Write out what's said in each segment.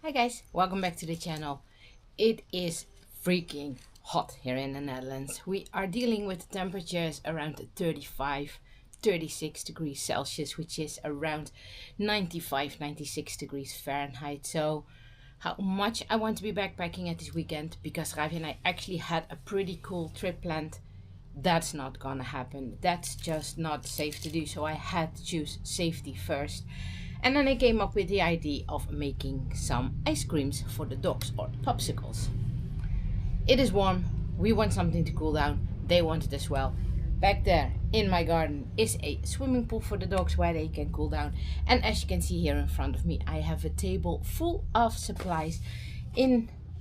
Hi guys, welcome back to the channel. It is freaking hot here in the Netherlands. We are dealing with temperatures around 35, 36 degrees Celsius, which is around 95, 96 degrees Fahrenheit. So how much I want to be backpacking at this weekend, because Ravi and I actually had a pretty cool trip planned. That's not gonna happen. That's just not safe to do. So I had to choose safety first. And then I came up with the idea of making some ice creams for the dogs, or popsicles. It is warm, we want something to cool down, they want it as well. Back there in my garden is a swimming pool for the dogs where they can cool down. And as you can see here in front of me, I have a table full of supplies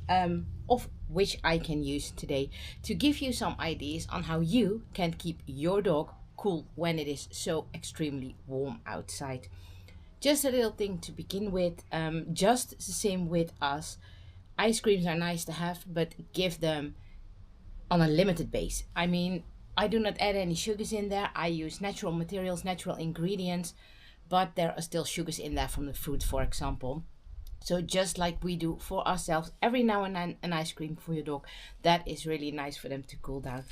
of which I can use today to give you some ideas on how you can keep your dog cool when it is so extremely warm outside. Just a little thing to begin with, just the same with us. Ice creams are nice to have, but give them on a limited base. I mean, I do not add any sugars in there. I use natural materials, natural ingredients, but there are still sugars in there from the fruit, for example. So just like we do for ourselves, every now and then an ice cream for your dog, that is really nice for them to cool down.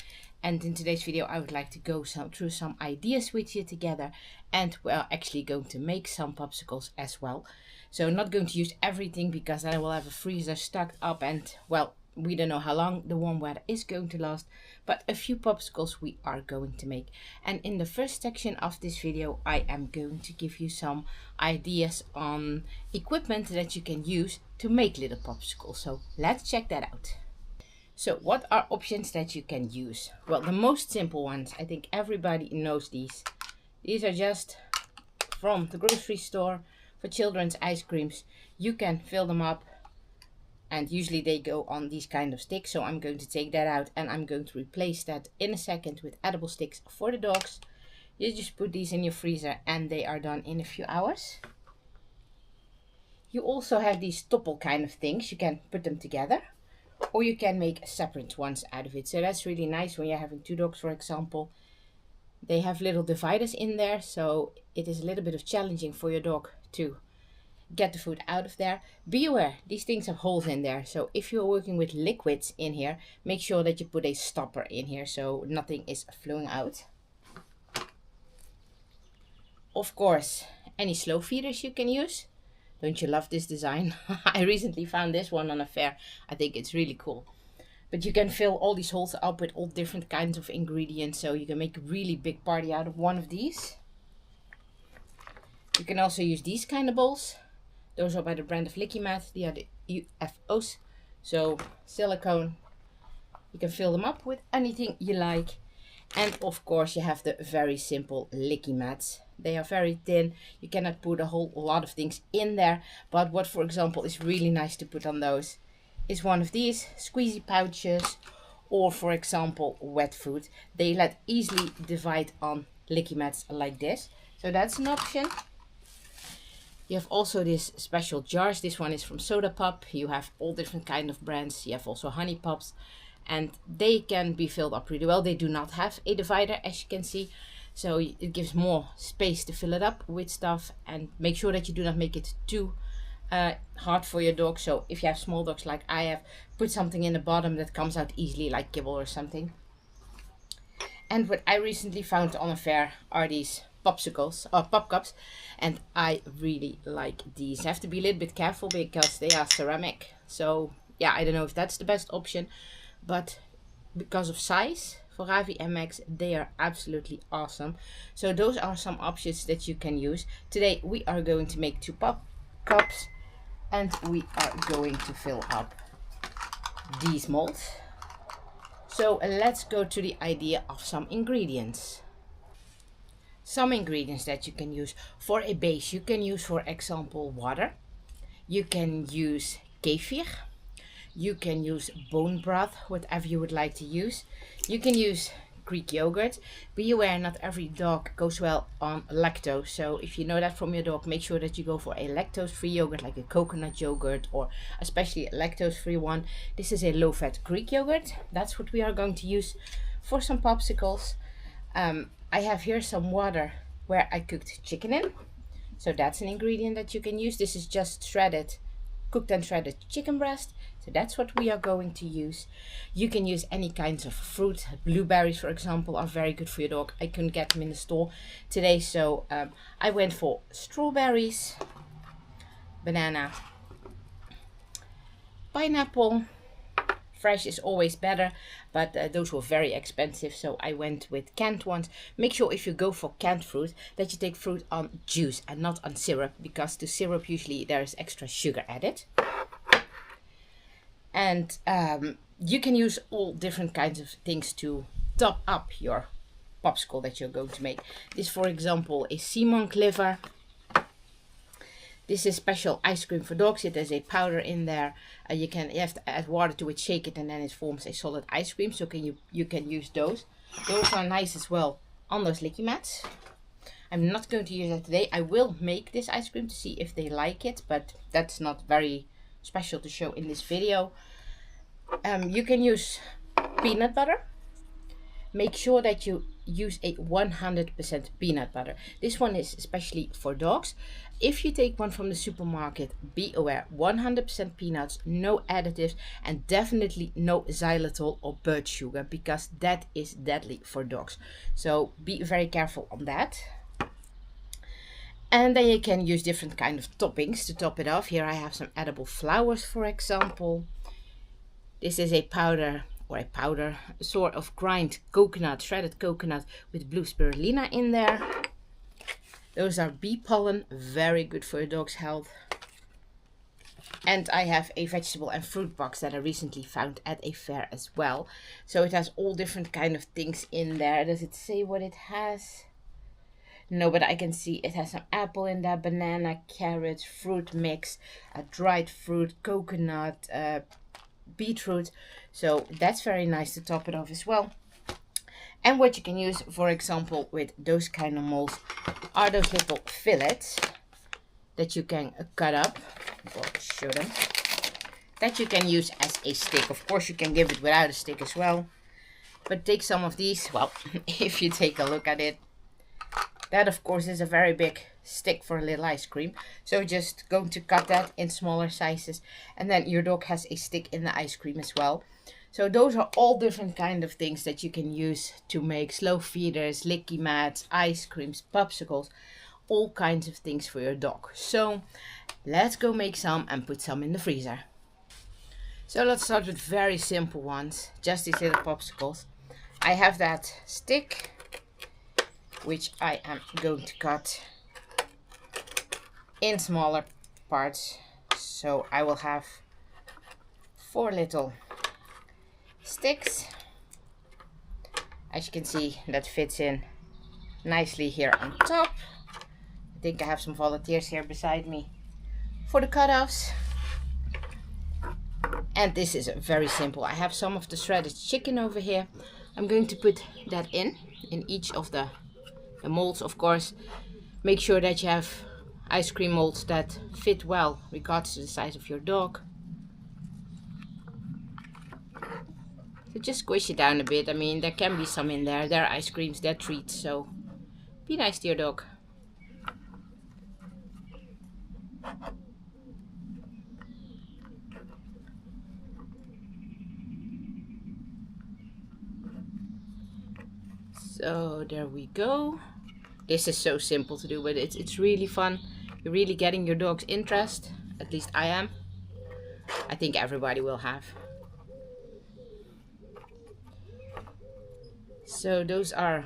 And in today's video, I would like to go through some ideas with you together, and we're actually going to make some popsicles as well. So I'm not going to use everything, because then I will have a freezer stocked up, and well, we don't know how long the warm weather is going to last, but a few popsicles we are going to make. And in the first section of this video, I am going to give you some ideas on equipment that you can use to make little popsicles. So let's check that out. So what are options that you can use? Well, the most simple ones, I think everybody knows these. These are just from the grocery store for children's ice creams. You can fill them up, and usually they go on these kind of sticks. So I'm going to take that out, and I'm going to replace that in a second with edible sticks for the dogs. You just put these in your freezer and they are done in a few hours. You also have these topple kind of things. You can put them together, or you can make separate ones out of it. So that's really nice when you're having two dogs, for example. They have little dividers in there, so it is a little bit of challenging for your dog to get the food out of there. Be aware, these things have holes in there. So if you're working with liquids in here, make sure that you put a stopper in here so nothing is flowing out. Of course, any slow feeders you can use. Don't you love this design? I recently found this one on a fair. I think it's really cool. But you can fill all these holes up with all different kinds of ingredients, so you can make a really big party out of one of these. You can also use these kind of bowls. Those are by the brand of Licky Mat. They are the UFOs. So silicone. You can fill them up with anything you like. And of course you have the very simple Licky Mats. They are very thin. You cannot put a whole lot of things in there. But what, for example, is really nice to put on those is one of these squeezy pouches, or for example wet food. They let easily divide on Licky Mats like this. So that's an option. You have also these special jars. This one is from Soda Pop. You have all different kind of brands. You have also Honey Pops, and they can be filled up really well. They do not have a divider, as you can see, so it gives more space to fill it up with stuff. And make sure that you do not make it too hard for your dog. So if you have small dogs like I have, put something in the bottom that comes out easily, like kibble or something. And what I recently found on a fair are these popsicles or pupcups, and I really like these. I have to be a little bit careful because they are ceramic. So yeah, I don't know if that's the best option, but because of size, for Ravi and Max, they are absolutely awesome. So those are some options that you can use. Today we are going to make two pop cups, and we are going to fill up these molds. So let's go to the idea of some ingredients. Some ingredients that you can use for a base. You can use, for example, water. You can use kefir. You can use bone broth, whatever you would like to use. You can use Greek yogurt. Be aware, not every dog goes well on lactose. So if you know that from your dog, make sure that you go for a lactose-free yogurt, like a coconut yogurt, or especially a lactose-free one. This is a low-fat Greek yogurt. That's what we are going to use for some popsicles. I have here some water where I cooked chicken in. So that's an ingredient that you can use. This is just shredded cooked and shredded chicken breast. So that's what we are going to use. You can use any kinds of fruit. Blueberries, for example, are very good for your dog. I couldn't get them in the store today, so I went for strawberries, banana, pineapple. Fresh is always better, but those were very expensive, so I went with canned ones. Make sure if you go for canned fruit that you take fruit on juice and not on syrup, because to syrup usually there is extra sugar added. And you can use all different kinds of things to top up your popsicle that you're going to make. This, for example, is sea monk liver. This is special ice cream for dogs. It has a powder in there. You have to add water to it, shake it, and then it forms a solid ice cream. So you can use those. Those are nice as well on those licky mats. I'm not going to use that today. I will make this ice cream to see if they like it, but that's not very special to show in this video. You can use peanut butter. Make sure that you use a 100% peanut butter. This one is especially for dogs. If you take one from the supermarket, be aware, 100% peanuts, no additives, and definitely no xylitol or bird sugar, because that is deadly for dogs. So be very careful on that. And then you can use different kind of toppings to top it off. Here I have some edible flowers, for example. This is a powder, a sort of grind coconut, shredded coconut with blue spirulina in there. Those are bee pollen, very good for your dog's health. And I have a vegetable and fruit box that I recently found at a fair as well. So it has all different kind of things in there. Does it say what it has? No, but I can see it has some apple in there, banana, carrot, fruit mix, dried fruit, coconut, beetroot. So that's very nice to top it off as well. And what you can use, for example, with those kind of molds are those little fillets that you can cut up. I'll show them. That you can use as a stick. Of course, you can give it without a stick as well. But take some of these. Well, if you take a look at it, that of course is a very big stick for a little ice cream. So just going to cut that in smaller sizes. And then your dog has a stick in the ice cream as well. So those are all different kind of things that you can use to make slow feeders, licky mats, ice creams, popsicles, all kinds of things for your dog. So let's go make some and put some in the freezer. So let's start with very simple ones, just these little popsicles. I have that stick, which I am going to cut in smaller parts. So I will have 4 little sticks. As you can see, that fits in nicely here on top. I think I have some volunteers here beside me for the cutoffs. And this is very simple. I have some of the shredded chicken over here. I'm going to put that in each of the molds, of course. Make sure that you have ice cream molds that fit well regardless of the size of your dog. So just squish it down a bit. I mean, there can be some in there. They're ice creams, they're treats, so be nice to your dog. So there we go. This is so simple to do, but it's really fun. You're really getting your dog's interest. At least I am. I think everybody will have. So those are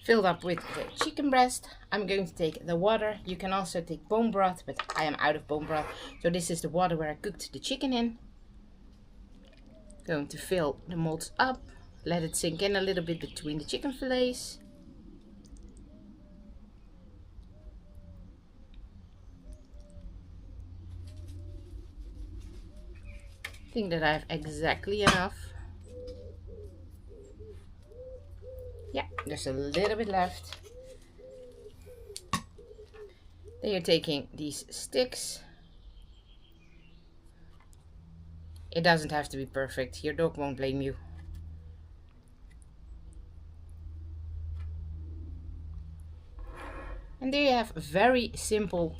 filled up with the chicken breast. I'm going to take the water. You can also take bone broth, but I am out of bone broth. So this is the water where I cooked the chicken in. Going to fill the molds up. Let it sink in a little bit between the chicken fillets. I think that I have exactly enough. Yeah, there's a little bit left. Then you're taking these sticks. It doesn't have to be perfect. Your dog won't blame you. And there you have very simple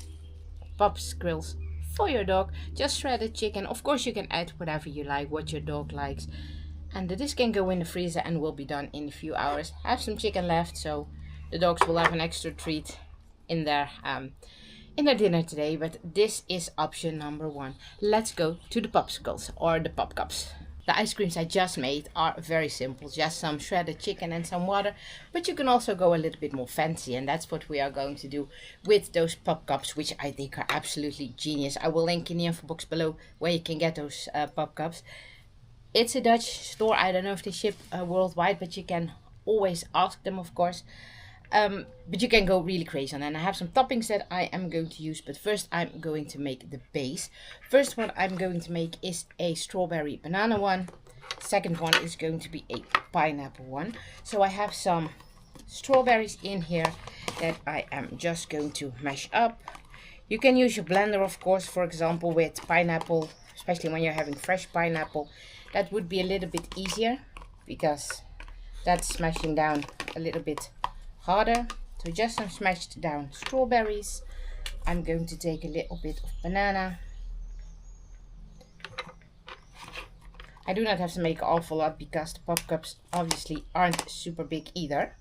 popsicles for your dog. Just shredded chicken. Of course you can add whatever you like, what your dog likes. And this can go in the freezer and will be done in a few hours. Have some chicken left, so the dogs will have an extra treat in their dinner today. But this is option number 1. Let's go to the popsicles or the pop cups. The ice creams I just made are very simple, just some shredded chicken and some water, but you can also go a little bit more fancy, and that's what we are going to do with those pop cups, which I think are absolutely genius. I will link in the info box below where you can get those pop cups. It's a Dutch store. I don't know if they ship worldwide, but you can always ask them, of course. But you can go really crazy on it. And I have some toppings that I am going to use, but first I'm going to make the base. First one I'm going to make is a strawberry banana one. Second one is going to be a pineapple one. So I have some strawberries in here that I am just going to mash up. You can use your blender, of course, for example, with pineapple, especially when you're having fresh pineapple. That would be a little bit easier because that's smashing down a little bit harder. So just some smashed down strawberries. I'm going to take a little bit of banana. I do not have to make an awful lot because the pop cups obviously aren't super big either.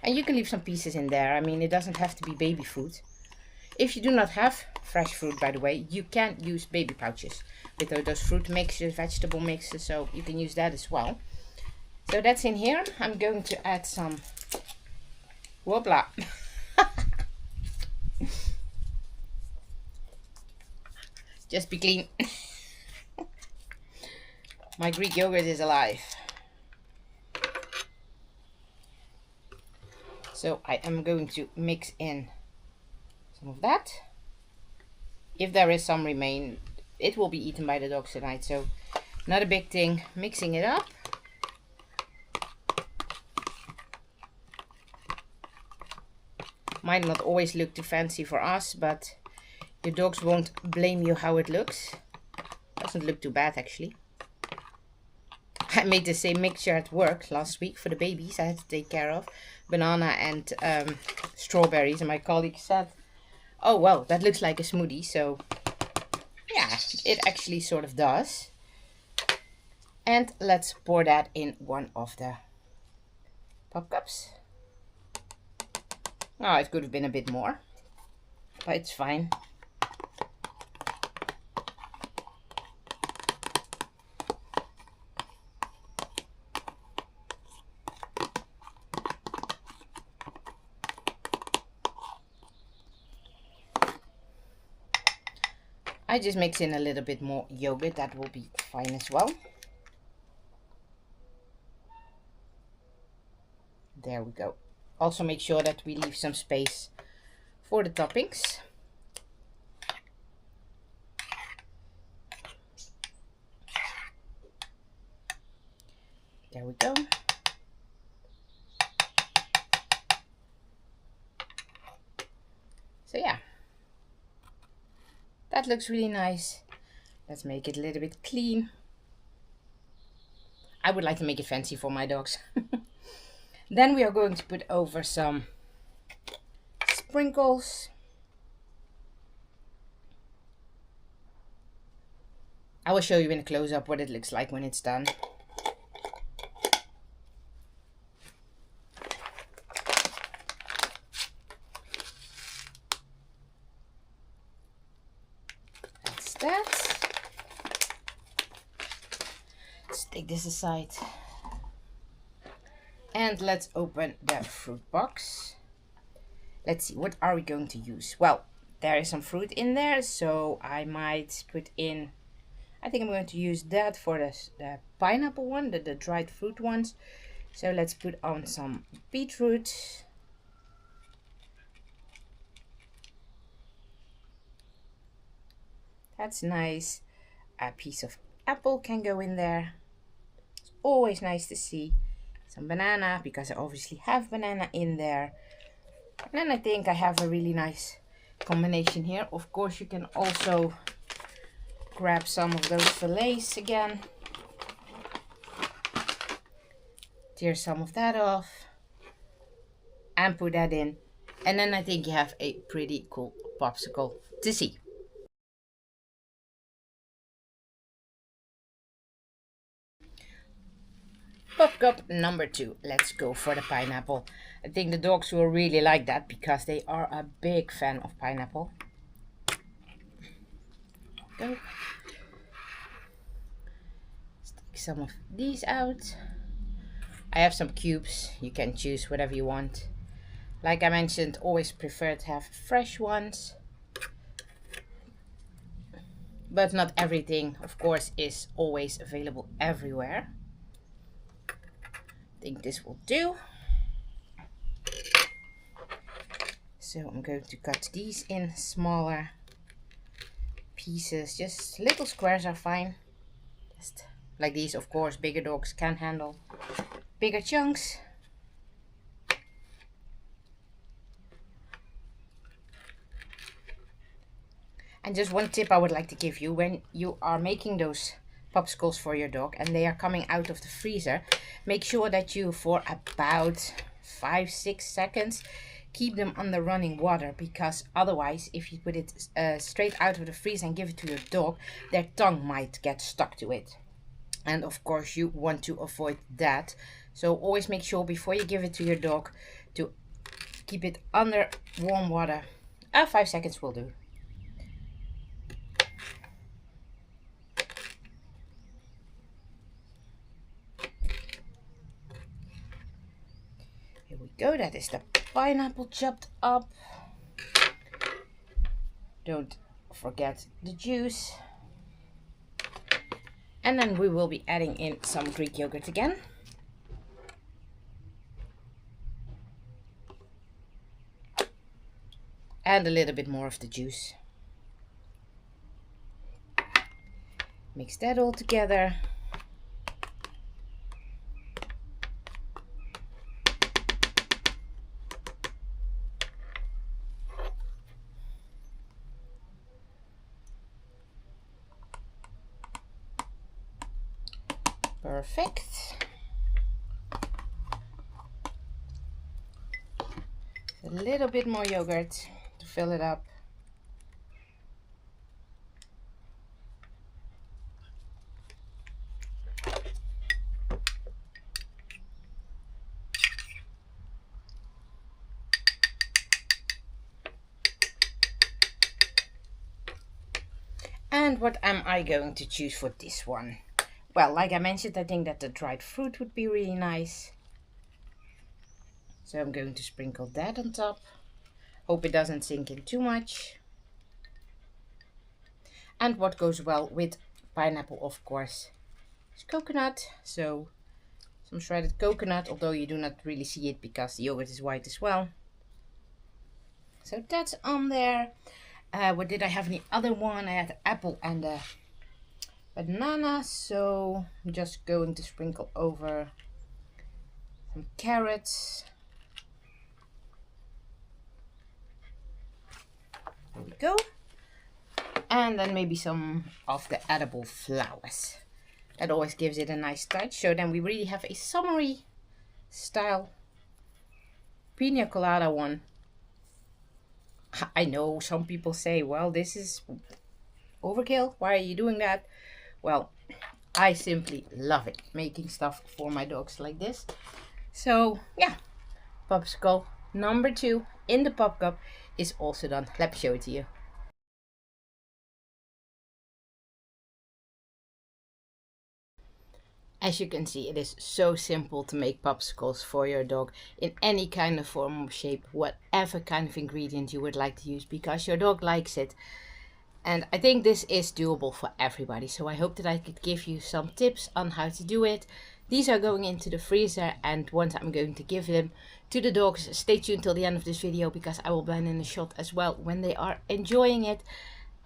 And you can leave some pieces in there. I mean, it doesn't have to be baby food. If you do not have fresh fruit, by the way, you can use baby pouches with those fruit mixes, vegetable mixes, so you can use that as well. So that's in here. I'm going to add some, whoopla. Just be clean. My Greek yogurt is alive. So I am going to mix in some of that. If there is some remain, it will be eaten by the dogs tonight. So not a big thing, mixing it up. Might not always look too fancy for us, but your dogs won't blame you how it looks. Doesn't look too bad actually. I made the same mixture at work last week for the babies I had to take care of. Banana and strawberries, and my colleague said, oh well, that looks like a smoothie. So yeah, it actually sort of does. And let's pour that in one of the pop cups. Oh, it could have been a bit more, but it's fine. I just mix in a little bit more yogurt, that will be fine as well. There we go. Also make sure that we leave some space for the toppings. There we go. So yeah. That looks really nice. Let's make it a little bit clean. I would like to make it fancy for my dogs. Then we are going to put over some sprinkles. I will show you in a close-up what it looks like when it's done. That. Let's take this aside and let's open the fruit box. Let's see, what are we going to use? Well, there is some fruit in there, so I might put in, I think I'm going to use that for the pineapple one, the dried fruit ones. So let's put on some beetroot. That's nice. A piece of apple can go in there. It's always nice to see. Some banana, because I obviously have banana in there. And then I think I have a really nice combination here. Of course, you can also grab some of those fillets again. Tear some of that off. And put that in. And then I think you have a pretty cool popsicle to see. Pop cup number 2. Let's go for the pineapple. I think the dogs will really like that because they are a big fan of pineapple. Go. Let's take some of these out. I have some cubes. You can choose whatever you want. Like I mentioned, always prefer to have fresh ones. But not everything, of course, is always available everywhere. I think this will do. So I'm going to cut these in smaller pieces. Just little squares are fine. Just like these, of course, bigger dogs can handle bigger chunks. And just one tip I would like to give you: when you are making those popsicles for your dog and they are coming out of the freezer, make sure that you, for about 5-6 seconds, keep them under running water, because otherwise, if you put it straight out of the freezer and give it to your dog, their tongue might get stuck to it. And of course you want to avoid that. So always make sure before you give it to your dog to keep it under warm water. 5 seconds will do. Here we go, that is the pineapple chopped up. Don't forget the juice. And then we will be adding in some Greek yogurt again. And a little bit more of the juice. Mix that all together. Perfect. A little bit more yogurt to fill it up. And what am I going to choose for this one? Well, like I mentioned, I think that the dried fruit would be really nice. So I'm going to sprinkle that on top. Hope it doesn't sink in too much. And what goes well with pineapple, of course, is coconut. So some shredded coconut, although you do not really see it because the yogurt is white as well. So that's on there. What did I have in the other one? I had apple and banana, so I'm just going to sprinkle over some carrots. There we go. And then maybe some of the edible flowers. That always gives it a nice touch. So then we really have a summery style pina colada one. I know some people say, well, this is overkill. Why are you doing that? Well, I simply love it, making stuff for my dogs like this. So yeah, popsicle number 2 in the pop cup is also done. Let me show it to you. As you can see, it is so simple to make popsicles for your dog in any kind of form or shape, whatever kind of ingredient you would like to use, because your dog likes it. And I think this is doable for everybody. So I hope that I could give you some tips on how to do it. These are going into the freezer, and once I'm going to give them to the dogs, stay tuned till the end of this video, because I will blend in a shot as well when they are enjoying it.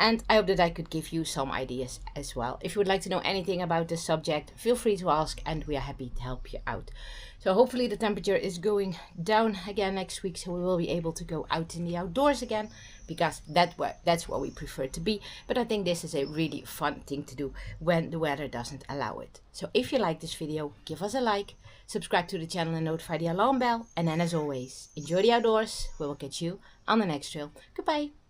And I hope that I could give you some ideas as well. If you would like to know anything about this subject, feel free to ask and we are happy to help you out. So hopefully the temperature is going down again next week, so we will be able to go out in the outdoors again, because that's what we prefer to be. But I think this is a really fun thing to do when the weather doesn't allow it. So if you like this video, give us a like, subscribe to the channel and notify the alarm bell. And then as always, enjoy the outdoors. We will catch you on the next trail. Goodbye.